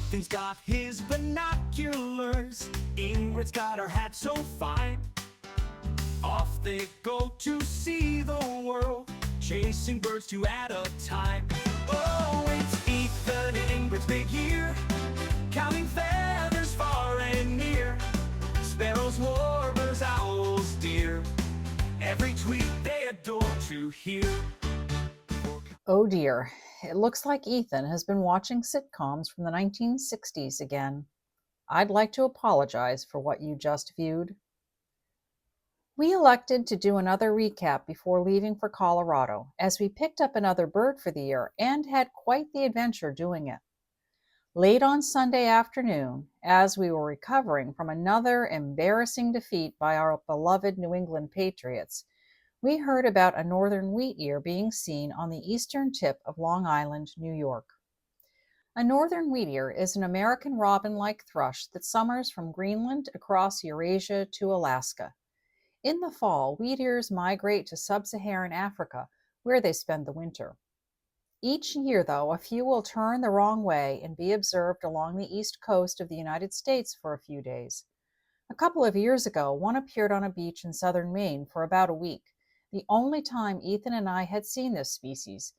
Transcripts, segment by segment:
Ethan's got his binoculars, Ingrid's got her hat so fine. Off they go to see the world, chasing birds two at a time. Oh, it's Ethan and Ingrid's big year, counting feathers far and near. Sparrows, warblers, owls, deer, every tweet they adore to hear. Oh dear, it looks like Ethan has been watching sitcoms from the 1960s again. I'd like to apologize for what you just viewed. We elected to do another recap before leaving for Colorado, as we picked up another bird for the year and had quite the adventure doing it. Late on Sunday afternoon, as we were recovering from another embarrassing defeat by our beloved New England Patriots, we heard about a northern wheat ear being seen on the eastern tip of Long Island, New York. A northern wheat ear is an American robin-like thrush that summers from Greenland across Eurasia to Alaska. In the fall, wheat ears migrate to sub-Saharan Africa, where they spend the winter. Each year, though, a few will turn the wrong way and be observed along the east coast of the United States for a few days. A couple of years ago, one appeared on a beach in southern Maine for about a week, the only time Ethan and I had seen this species,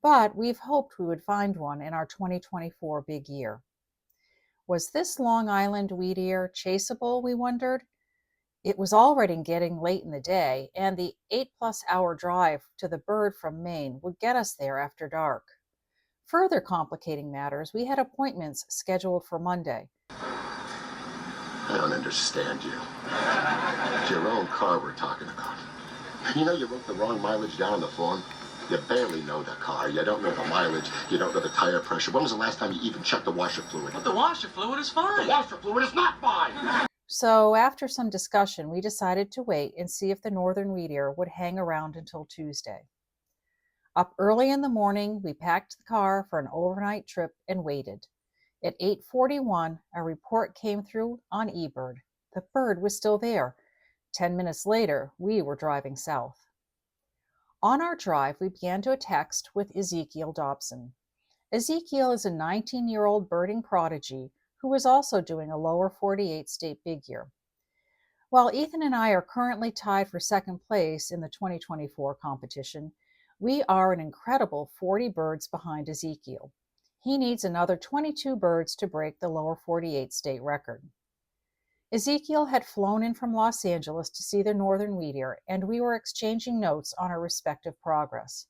but we've hoped we would find one in our 2024 big year. Was this Long Island wheat ear chaseable, we wondered? It was already getting late in the day, and the 8+ hour drive to the bird from Maine would get us there after dark. Further complicating matters, we had appointments scheduled for Monday. I don't understand you. It's your own car we're talking about. You know you wrote the wrong mileage down on the form? You barely know the car. You don't know the mileage. You don't know the tire pressure. When was the last time you even checked the washer fluid? But the washer fluid is fine. The washer fluid is not fine! So after some discussion, we decided to wait and see if the northern wheat ear would hang around until Tuesday. Up early in the morning, we packed the car for an overnight trip and waited. At 8:41, a report came through on eBird. The bird was still there. 10 minutes later, we were driving south. On our drive, we began to text with Ezekiel Dobson. Ezekiel is a 19-year-old birding prodigy who is also doing a lower 48 state big year. While Ethan and I are currently tied for second place in the 2024 competition, we are an incredible 40 birds behind Ezekiel. He needs another 22 birds to break the lower 48 state record. Ezekiel had flown in from Los Angeles to see the northern wheat ear, and we were exchanging notes on our respective progress.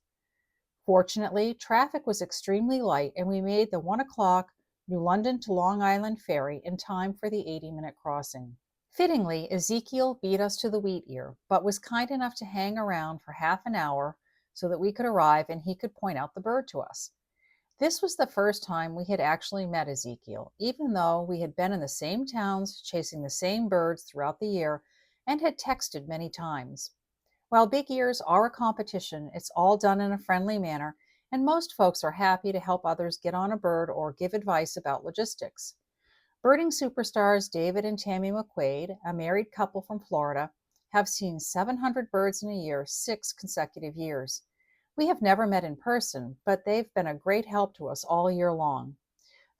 Fortunately, traffic was extremely light, and we made the 1 o'clock New London to Long Island ferry in time for the 80-minute crossing. Fittingly, Ezekiel beat us to the wheat ear, but was kind enough to hang around for half an hour so that we could arrive and he could point out the bird to us. This was the first time we had actually met Ezekiel, even though we had been in the same towns chasing the same birds throughout the year and had texted many times. While big ears are a competition, it's all done in a friendly manner, and most folks are happy to help others get on a bird or give advice about logistics. Birding superstars David and Tammy McCade, a married couple from Florida, have seen 700 birds in a year 6 consecutive years. We have never met in person, but they've been a great help to us all year long.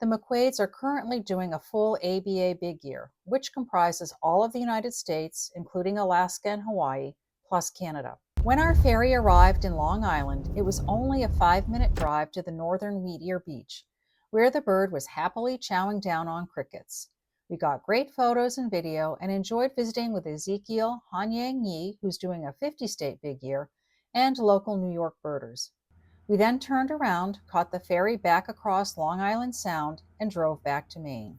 The McCades are currently doing a full ABA big year, which comprises all of the United States, including Alaska and Hawaii, plus Canada. When our ferry arrived in Long Island, it was only a 5-minute drive to the northern wheat ear beach, where the bird was happily chowing down on crickets. We got great photos and video and enjoyed visiting with Ezekiel, Hanyang Yi, who's doing a 50-state big year, and local New York birders. We then turned around, caught the ferry back across Long Island Sound, and drove back to Maine.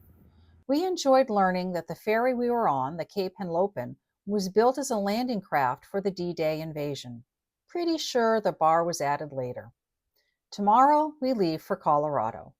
We enjoyed learning that the ferry we were on, the Cape Henlopen, was built as a landing craft for the D-Day invasion. Pretty sure the bar was added later. Tomorrow, we leave for Colorado.